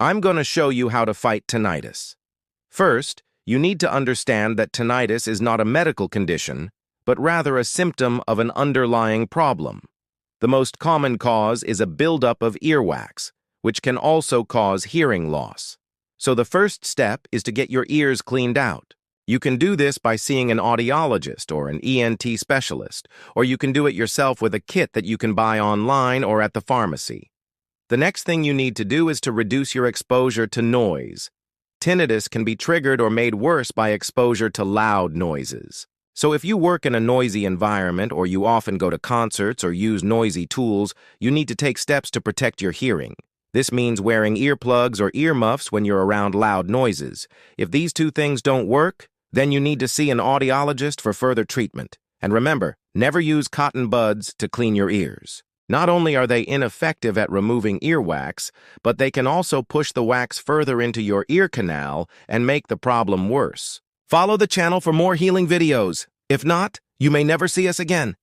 I'm going to show you how to fight tinnitus. First, you need to understand that tinnitus is not a medical condition, but rather a symptom of an underlying problem. The most common cause is a buildup of earwax, which can also cause hearing loss. So the first step is to get your ears cleaned out. You can do this by seeing an audiologist or an ENT specialist, or you can do it yourself with a kit that you can buy online or at the pharmacy. The next thing you need to do is to reduce your exposure to noise. Tinnitus can be triggered or made worse by exposure to loud noises. So if you work in a noisy environment or you often go to concerts or use noisy tools, you need to take steps to protect your hearing. This means wearing earplugs or earmuffs when you're around loud noises. If these two things don't work, then you need to see an audiologist for further treatment. And remember, never use cotton buds to clean your ears. Not only are they ineffective at removing earwax, but they can also push the wax further into your ear canal and make the problem worse. Follow the channel for more healing videos. If not, you may never see us again.